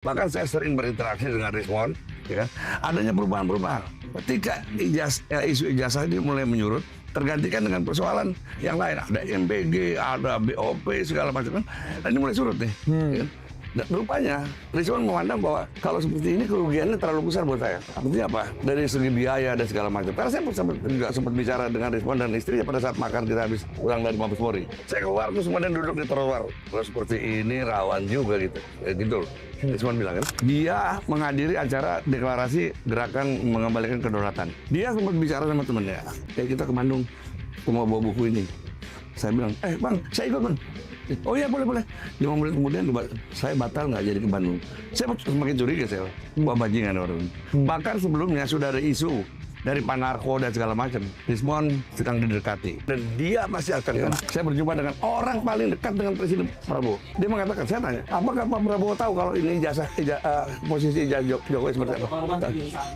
Bahkan saya sering berinteraksi dengan Rizwan, ya kan? Adanya perubahan-perubahan. Ketika isu ijazah ini mulai menyurut, tergantikan dengan persoalan yang lain. Ada MBG, ada BOP, segala macam. Dan ini mulai surut nih. Ya kan? Dan rupanya Rizwan memandang bahwa kalau seperti ini kerugiannya terlalu besar buat saya. Artinya apa? Dari segi biaya dan segala macam. Karena saya juga sempat bicara dengan Rizwan dan istrinya pada saat makan kita habis pulang dari Mabes Polri. Saya keluar terus kemudian duduk di trotoar. Terus seperti ini rawan juga gitu. Gitu loh. Rizwan bilang kan, dia menghadiri acara deklarasi gerakan mengembalikan kedaulatan. Dia sempat bicara sama temennya, kayak kita ke Bandung, aku mau bawa buku ini. Saya bilang, bang, saya ikut bang. Oh iya boleh. 5 menit kemudian saya batal nggak jadi ke Bandung. Saya semakin curiga saya, wah bajingan orang. Bahkan sebelumnya sudah ada isu dari Panarko dan segala macam. Rizwan sedang didekati dan dia masih akan. Saya berjumpa dengan orang paling dekat dengan Presiden Prabowo. Dia mengatakan, saya tanya, apakah Pak Prabowo tahu kalau ini posisi Jokowi seperti apa?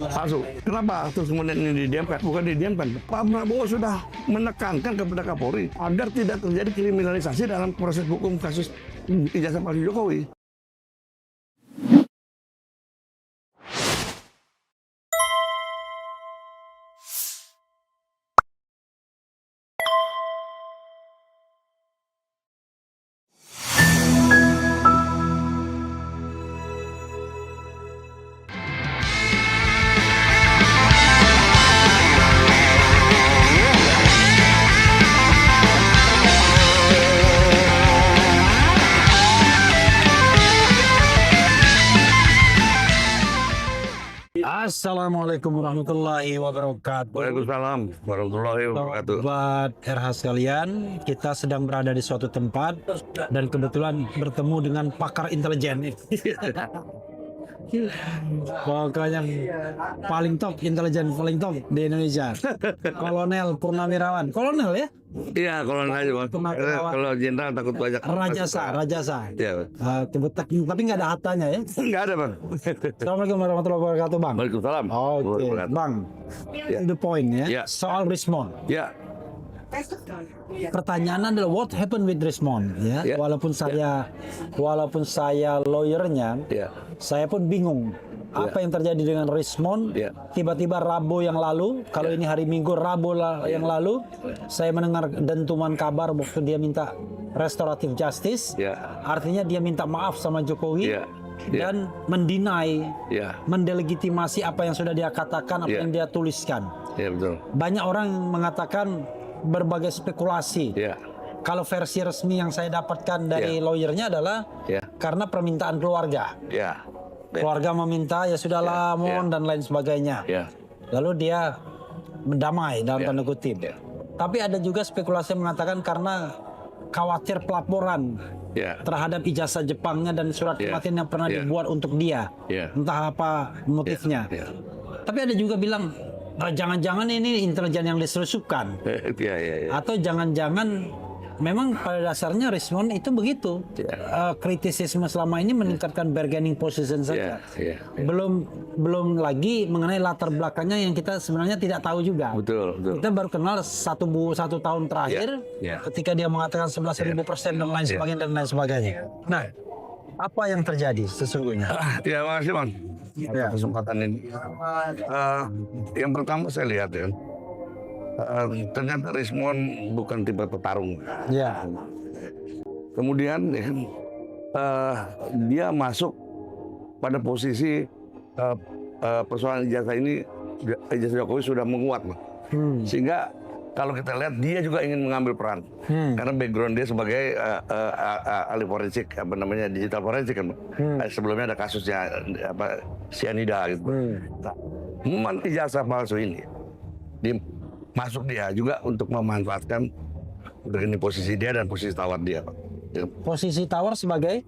Palsu. Kenapa? Terus kemudian ini didiamkan? Bukan didiamkan. Pak Prabowo sudah menekankan kepada Kapolri agar tidak terjadi kriminalisasi dalam proses hukum kasus ijazah palsu Jokowi. Assalamualaikum warahmatullahi wabarakatuh. Waalaikumsalam warahmatullahi wabarakatuh. Sobat RH sekalian, kita sedang berada di suatu tempat dan kebetulan bertemu dengan pakar intelijen. Pokoknya paling top intelijen, paling top di Indonesia. Kolonel Purnawirawan. Kolonel ya? Iya, kalau aja bang. Kalau jenderal takut banyak. Rajasa. Iya. Tapi nggak ada hatanya ya? Nggak ada bang. Assalamualaikum warahmatullahi wabarakatuh bang. Waalaikumsalam. Oke, bang. The point ya. Ya. Soal Rismon. Ya. Pertanyaan adalah what happened with Rismon ya. Ya. Walaupun saya lawyernya, Ya. saya pun bingung apa yang terjadi dengan Rismon. Ya. Tiba-tiba Rabu yang lalu, kalau ini hari Minggu, Rabu yang lalu, saya mendengar dentuman kabar waktu dia minta restoratif justice. Ya. Artinya dia minta maaf sama Jokowi. Ya. Ya. Dan mendinai, Ya. mendelegitimasi apa yang sudah dia katakan, apa Ya. yang dia tuliskan. Ya betul. Banyak orang mengatakan berbagai spekulasi. Ya. Kalau versi resmi yang saya dapatkan dari lawyernya adalah Ya. karena permintaan keluarga. Ya. Keluarga meminta ya sudahlah mohon dan lain sebagainya. Ya. Lalu dia mendamai dalam tanda kutip. Ya. Tapi ada juga spekulasi yang mengatakan karena khawatir pelaporan Ya. terhadap ijazah Jepangnya dan surat kematian yang pernah dibuat untuk dia. Ya. Entah apa motifnya. Ya. Tapi ada juga bilang jangan-jangan ini intelijen yang diselusupkan. Ya. Atau jangan-jangan memang pada dasarnya Rismon itu begitu. Kritisisme selama ini meningkatkan bargaining position saja. Ya. Belum lagi mengenai latar belakangnya yang kita sebenarnya tidak tahu juga. Betul. Kita baru kenal satu tahun terakhir ketika dia mengatakan 11.000% dan lain sebagainya. Nah, apa yang terjadi sesungguhnya? Ya, makasih bang. Ya. Kesempatan ini. Yang pertama saya lihat ya. Ternyata Rizwan bukan tipe petarung. Ya. Kemudian ya, dia masuk pada posisi persoalan ijazah ini, ijazah Jokowi sudah menguat, Bang. Sehingga kalau kita lihat dia juga ingin mengambil peran karena background dia sebagai ahli forensik, digital forensik kan, Bang. Sebelumnya ada kasusnya cyanida gitu. Nah, ijazah palsu ini masuk dia juga untuk memanfaatkan untuk ini posisi dia dan posisi tawar dia, Pak. Ya. Posisi tawar sebagai?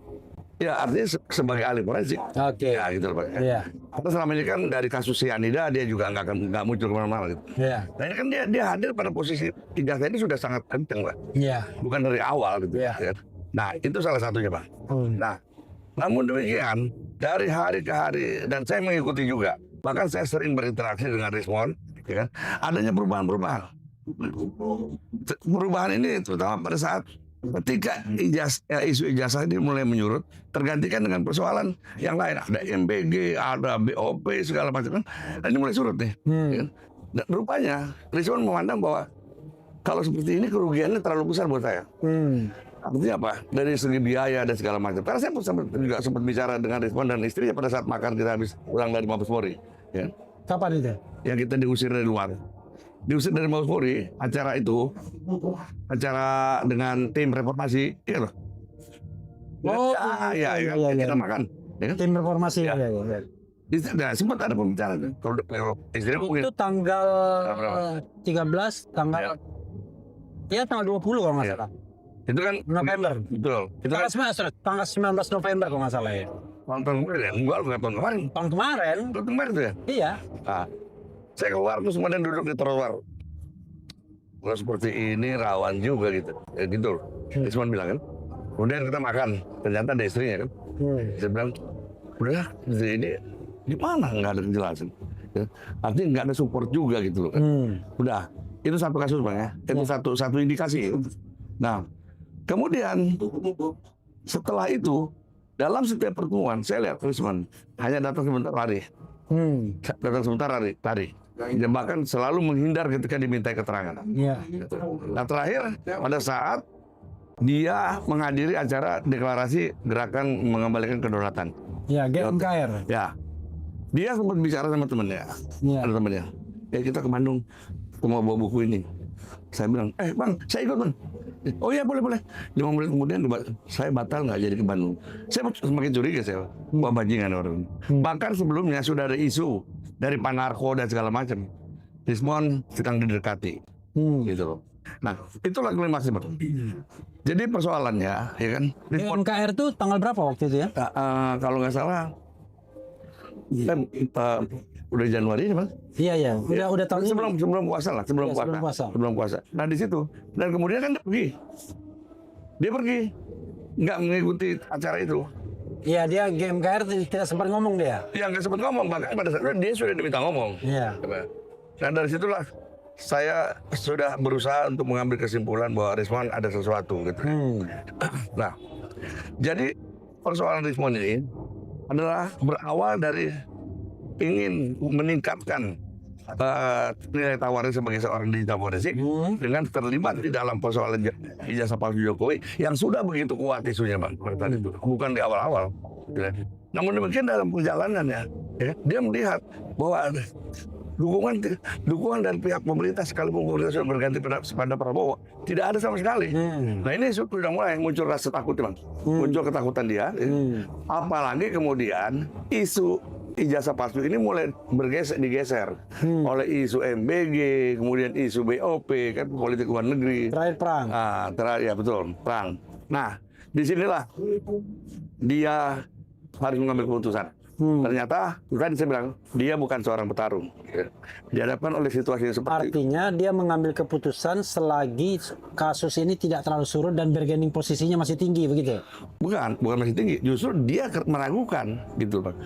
Ya artinya sebagai ahli forensik. Oke. Ya gitu Pak. Iya. Karena selama ini kan dari kasus cyanida dia juga nggak muncul kemana-mana gitu. Iya. Nah ini kan dia hadir pada posisi ijazah ini sudah sangat kenceng, Pak. Iya. Bukan dari awal gitu. Iya. Ya. Nah itu salah satunya, Pak. Nah namun demikian dari hari ke hari dan saya mengikuti juga. Bahkan saya sering berinteraksi dengan Rizwan. Ya kan? Adanya perubahan-perubahan. Perubahan ini terutama pada saat Ketika isu ijazah ini mulai menyurut, tergantikan dengan persoalan yang lain. Ada MBG, ada BOP, segala macam kan. Ini mulai surut nih. Ya kan? Dan rupanya Rizwan memandang bahwa kalau seperti ini kerugiannya terlalu besar buat saya. Artinya apa? Dari segi biaya dan segala macam. Karena saya juga sempat bicara dengan Rizwan dan istrinya pada saat makan kita habis pulang dari Mabes Polri. Ya. Kapan itu? Yang kita diusir dari luar. Diusir dari Mabes Polri, acara itu, acara dengan tim reformasi, iya loh. Ya, kita makan. Ya kan? Tim reformasi. Ya. Nah, sempat ada pembicaraan. Itu tanggal 13, tanggal tanggal 20 kalau nggak salah. Itu kan November. Betul. Itu kan Tanggal 19 November kalau nggak salah ya. tahun kemarin ya? Enggak tahun kemarin. Tahun kemarin. Tahun kemarin tuh ya? Iya. Nah, saya keluar terus kemudian duduk di trotoar. Kalau seperti ini rawan juga gitu. Ya gitu loh. Rizwan bilang kan. Kemudian kita makan. Ternyata ada istrinya kan. Saya bilang, udah ini gimana nggak ada kejelasan. Ya. Artinya nggak ada support juga gitu loh kan. Udah. Itu satu kasus Bang ya. Itu satu indikasi. Nah, kemudian setelah itu dalam setiap pertemuan saya lihat Rizwan hanya datang sebentar lari. Datang sebentar lari. Dan bahkan selalu menghindar ketika diminta keterangan. Iya. Nah terakhir pada saat dia menghadiri acara deklarasi gerakan mengembalikan kedaulatan. Ya, GMKR. Ya, dia sempat bicara sama temennya. Iya. Ada temennya. Ya kita ke Bandung, kita mau bawa buku ini. Saya bilang, Bang, saya ikut Bang. Oh iya boleh. 5 menit kemudian saya batal nggak jadi ke Bandung. Saya semakin curiga saya, wah bajingan orang. Bahkan sebelumnya sudah ada isu dari Panarko dan segala macam. Rizwan sedang didekati, gitu loh. Nah itulah klimaksnya Bang. Jadi persoalannya, ya kan? GMKR itu tanggal berapa waktu itu ya? Kalau nggak salah, udah Januari Bang. Iya. Udah tahun sebelum puasa lah, sebelum puasa. Nah di situ dan kemudian kan dia pergi, nggak mengikuti acara itu. Iya, dia GMKR tidak sempat ngomong dia. Iya nggak sempat ngomong, bahkan pada saat itu dia sudah diminta ngomong. Iya. Dan dari situlah saya sudah berusaha untuk mengambil kesimpulan bahwa Rizwan ada sesuatu gitu. Nah, jadi persoalan Rizwan ini adalah berawal dari ingin meningkatkan nilai tawarnya sebagai seorang digital forensik dengan terlibat di dalam persoalan ijazah palsu Jokowi yang sudah begitu kuat isunya Bang, bukan di awal-awal. Namun demikian dalam perjalanannya, ya, dia melihat bahwa dukungan dari pihak pemerintah sekalipun pemerintah sudah berganti pada Prabowo tidak ada sama sekali. Nah ini sudah mulai muncul rasa takut Bang, muncul ketakutan dia. Apalagi kemudian isu ijazah palsu ini mulai digeser oleh isu MBG, kemudian isu BOP, kan politik luar negeri. Terakhir perang. Ya betul, perang. Nah, disinilah dia harus mengambil keputusan. Ternyata, tadi saya bilang, dia bukan seorang petarung. Dihadapkan oleh situasi seperti itu. Artinya dia mengambil keputusan selagi kasus ini tidak terlalu surut dan bargaining posisinya masih tinggi, begitu? Bukan masih tinggi. Justru dia meragukan, gitu Pak.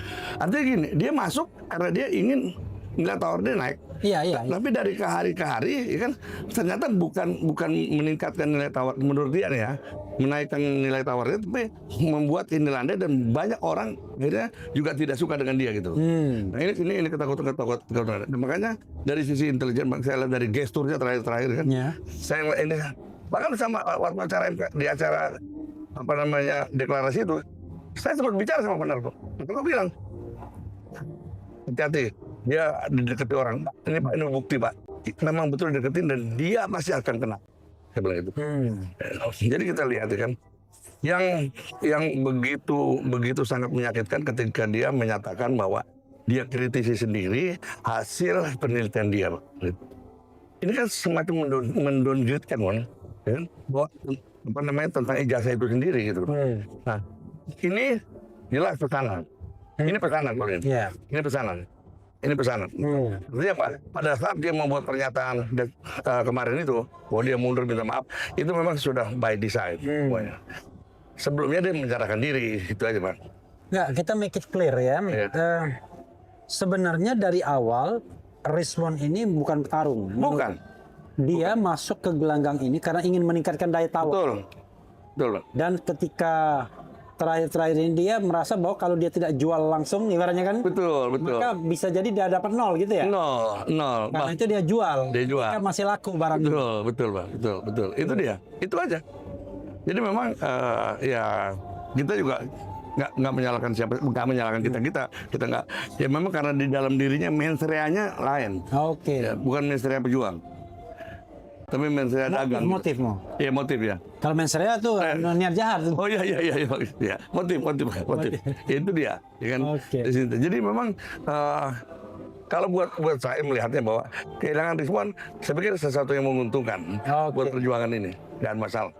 Artinya gini, dia masuk karena dia ingin nilai tawar dia naik. Iya. Tapi dari ke hari ke hari, ya kan, ternyata bukan meningkatkan nilai tawar menurut dia ya, menaikkan nilai tawarnya, tapi membuat ini landai dan banyak orang akhirnya juga tidak suka dengan dia gitu. Nah ini ketakutan. Nah, makanya dari sisi intelijen, saya lihat dari gesturnya terakhir kan, saya ini bahkan sama waktu acara di acara deklarasi itu, saya sempat bicara sama Panarko. Panarko bilang, hati-hati. Dia didekati orang. Ini Pak, ini bukti Pak. Memang betul dideketin dan dia pasti akan kena. Saya bilang itu. Jadi kita lihat ya kan, yang begitu sangat menyakitkan ketika dia menyatakan bahwa dia kritisi sendiri hasil penelitian dia. Ini kan semacam mendowngrade kan, ya? Bahwa tentang ijazah itu sendiri gitu. Nah, ini jelas pesanan. Ini pesanan kalau ini. Ini pesanan. Artinya Pak, pada saat dia membuat pernyataan kemarin itu, bahwa dia mundur minta maaf, itu memang sudah by design. Sebelumnya dia menyerahkan diri, itu aja Pak. Nggak, kita make it clear ya. Sebenarnya dari awal, Rizwan ini bukan petarung. Bukan. Dia masuk ke gelanggang ini karena ingin meningkatkan daya tawar. Betul. betul Bang. Dan ketika terakhir ini dia merasa bahwa kalau dia tidak jual langsung, ibaratnya kan, Betul. maka bisa jadi dia dapat nol gitu ya. Nol. Karena itu dia jual. Dia jual. Maka masih laku barang. Betul Bang. Betul. Itu dia. Itu aja. Jadi memang ya kita juga nggak menyalahkan siapa, nggak menyalahkan kita nggak. Ya memang karena di dalam dirinya mensreanya lain. Oke. Ya, bukan mensrea pejuang. Tapi mensrea dagang. Motifmu. Iya motif ya. Kalau mensrea tuh niat jahat. Oh iya. Ya. Motif. Ya, itu dia, ya kan. Oke. Di situ. Jadi memang kalau buat saya melihatnya bahwa kehilangan Rizwan, saya pikir sesuatu yang menguntungkan buat perjuangan ini, nggak masalah.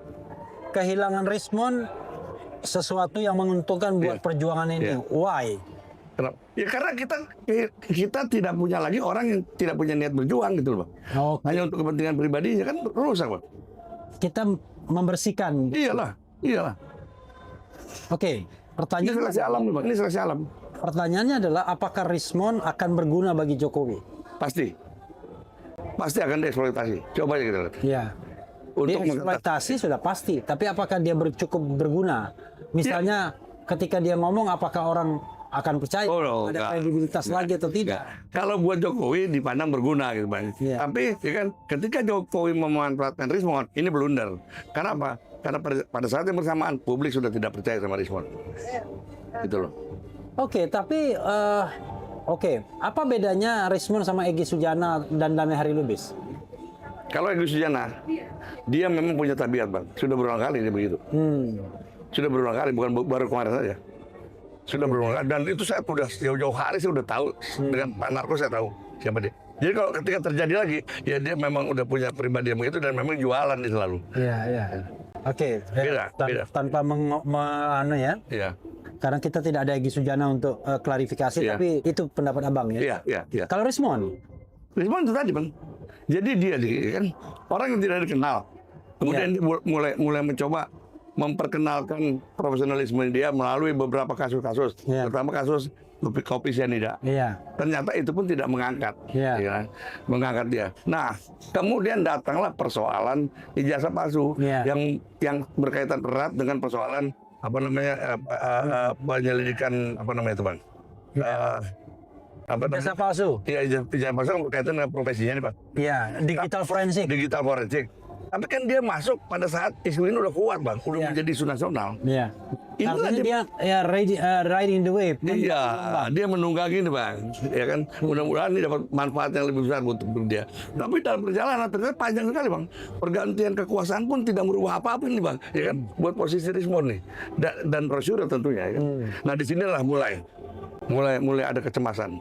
Kehilangan Rismond sesuatu yang menguntungkan buat perjuangan ini. Why? Kenapa? Ya karena kita tidak punya lagi orang yang tidak punya niat berjuang gitu loh, Bang. Hanya untuk kepentingan pribadinya kan rusak, Bang. Kita membersihkan. Iyalah. Oke, pertanyaan. Ini seleksi alam, Bang. Ini seleksi alam. Pertanyaannya adalah apakah Rismond akan berguna bagi Jokowi? Pasti akan dieksploitasi. Coba aja kita lihat. Ya. Untuk Eksploitasi sudah pasti, tapi apakah dia cukup berguna? Misalnya ketika dia ngomong, apakah orang akan percaya ada kredibilitas lagi atau tidak? Kalau buat Jokowi dipandang berguna gitu Bang. Tapi ya kan ketika Jokowi memanfaatkan Rismond, ini blunder. Karena apa? Karena pada saat yang bersamaan publik sudah tidak percaya sama Rismond. Gitu loh. Oke, tapi apa bedanya Rismond sama Egy Sujana dan Damai Hari Lubis? Kalau Egy Sujana, dia memang punya tabiat Bang. Sudah berulang kali dia begitu. Sudah berulang kali, bukan baru kemarin saja. Sudah berulang kali. Dan itu saya sudah jauh-jauh hari saya udah tahu. Dengan Pak Narko saya tahu siapa dia. Jadi kalau ketika terjadi lagi, ya dia memang udah punya pribadi yang begitu dan memang jualan dia selalu. Iya. Oke. Beda. Tanpa Iya. Karena kita tidak ada Egy Sujana untuk klarifikasi, tapi itu pendapat abang ya. Iya. Kalau Rismond itu tadi Bang. Jadi dia kan orang yang tidak dikenal. Kemudian dia mulai mencoba memperkenalkan profesionalisme dia melalui beberapa kasus-kasus, terutama kasus kopi sianida. Ternyata itu pun tidak mengangkat, mengangkat dia. Nah, kemudian datanglah persoalan ijazah palsu yang berkaitan erat dengan persoalan penyelidikan itu Bang. ijazah palsu. Iya, ijazah palsu berkaitan dengan profesinya nih Pak. Iya, digital forensik. Tapi kan dia masuk pada saat isu ini udah kuat Bang, udah menjadi isu nasional. Iya. Artinya dia riding the wave. Iya, dia menunggangi nih Bang. Ya kan, mudah-mudahan ini dapat manfaat yang lebih besar untuk dia. Tapi dalam perjalanan ternyata panjang sekali Bang. Pergantian kekuasaan pun tidak merubah apa-apa nih Bang. Ya kan, buat posisi Rismond nih. Dan Rosyuro tentunya ya kan. Nah, disinilah mulai ada kecemasan.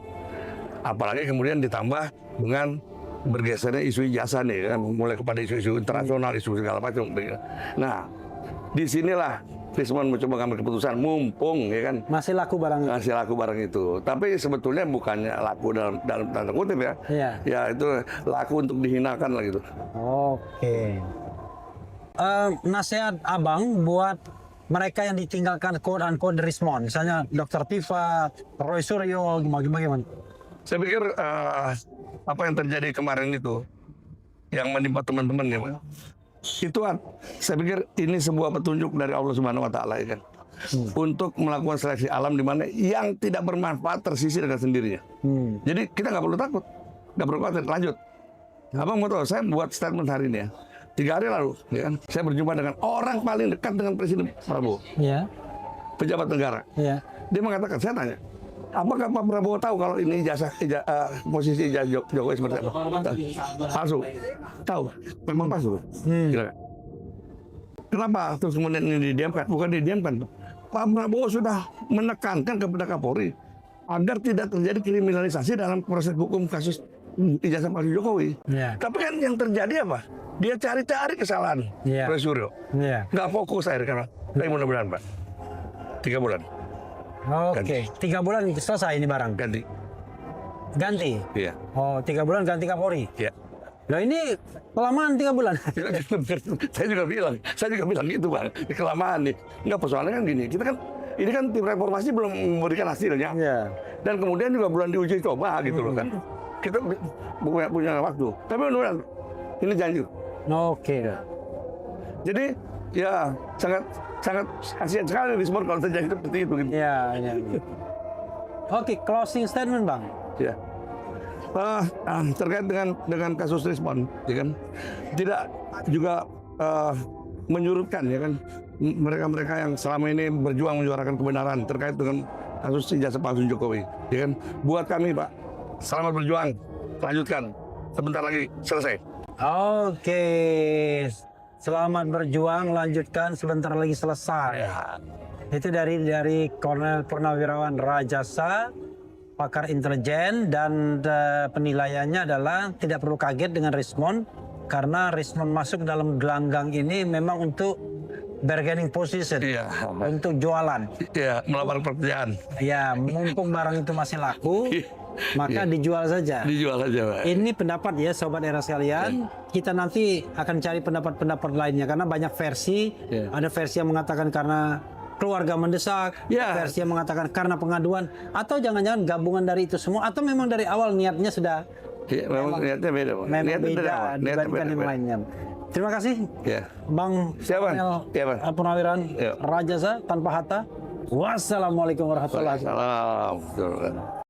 Apalagi kemudian ditambah dengan bergesernya isu ijazah nih kan, mulai kepada isu-isu internasional, isu segala macam. Nah, disinilah Rismond mencoba ngambil keputusan mumpung ya kan masih laku barang itu. Tapi sebetulnya bukannya laku dalam tanda kutip ya. Ya itu laku untuk dihinakan lah gitu. Oke. Nasihat abang buat mereka yang ditinggalkan quote-unquote Rismond, misalnya Dr. Tifa, Roy Suryo, gimana? Saya pikir apa yang terjadi kemarin itu, yang menimpa teman-teman ya, itu saya pikir ini sebuah petunjuk dari Allah Subhanahu Wa Taala ya kan, untuk melakukan seleksi alam di mana yang tidak bermanfaat tersisir dengan sendirinya. Jadi kita nggak perlu takut, nggak perlu khawatir. Lanjut, abang mau tahu? Saya buat statement hari ini ya. 3 hari lalu, ya kan, saya berjumpa dengan orang paling dekat dengan Presiden Prabowo, pejabat negara. Dia mengatakan, saya tanya, apakah Pak Prabowo tahu kalau ini posisi ijazah Jokowi seperti apa? Palsu. Tahu, memang palsu. Kenapa terus kemudian ini didiamkan? Bukan didiamkan. Pak Prabowo sudah menekankan kepada Kapolri agar tidak terjadi kriminalisasi dalam proses hukum kasus ijazah palsu Jokowi. Tapi kan yang terjadi apa? Dia cari-cari kesalahan Roy Suryo. Nggak fokus akhirnya. Tapi mudah-mudahan Pak. 3 bulan. Oke, 3 bulan selesai ini barang. Ganti? Iya. Oh, 3 bulan ganti Kapolri? Iya. Nah ini kelamaan 3 bulan. Saya juga bilang gitu Bang. Kelamaan nih. Nggak, persoalannya kan gini. Ini kan tim reformasi belum memberikan hasilnya. Dan kemudian juga belum diuji coba gitu loh kan. Kita punya waktu. Tapi mudah-mudahan ini janji. Oke. Jadi Ya, sangat kasihan sekali respon kalau terjadi seperti itu. Gitu. Ya. Oke, closing statement Bang. Ya. Terkait dengan kasus respon, ya kan, tidak juga menyurutkan, ya kan, mereka yang selama ini berjuang menyuarakan kebenaran terkait dengan kasus ijazah palsu Jokowi, ya kan. Buat kami Pak, selamat berjuang, lanjutkan, sebentar lagi selesai. Oke, selamat berjuang, lanjutkan, sebentar lagi selesai. Ya. Itu dari Kolonel Purnawirawan Rajasa, pakar intelijen, dan penilaiannya adalah tidak perlu kaget dengan respon, karena respon masuk dalam gelanggang ini memang untuk bargaining position, untuk jualan. Iya, melamar pekerjaan. Ya, mumpung barang itu masih laku, maka dijual saja. Dijual saja, Pak. Ini pendapat ya, Sobat Era sekalian. Kita nanti akan cari pendapat-pendapat lainnya, karena banyak versi. Ada versi yang mengatakan karena keluarga mendesak, versi yang mengatakan karena pengaduan, atau jangan-jangan gabungan dari itu semua, atau memang dari awal niatnya sudah memang niatnya beda, Pak. memang Niatnya beda dibandingkan yang lainnya. Terima kasih, Bang Purnawirawan Rajasa tanpa Hatta. Wassalamualaikum warahmatullahi wabarakatuh. Waalaikumsalam.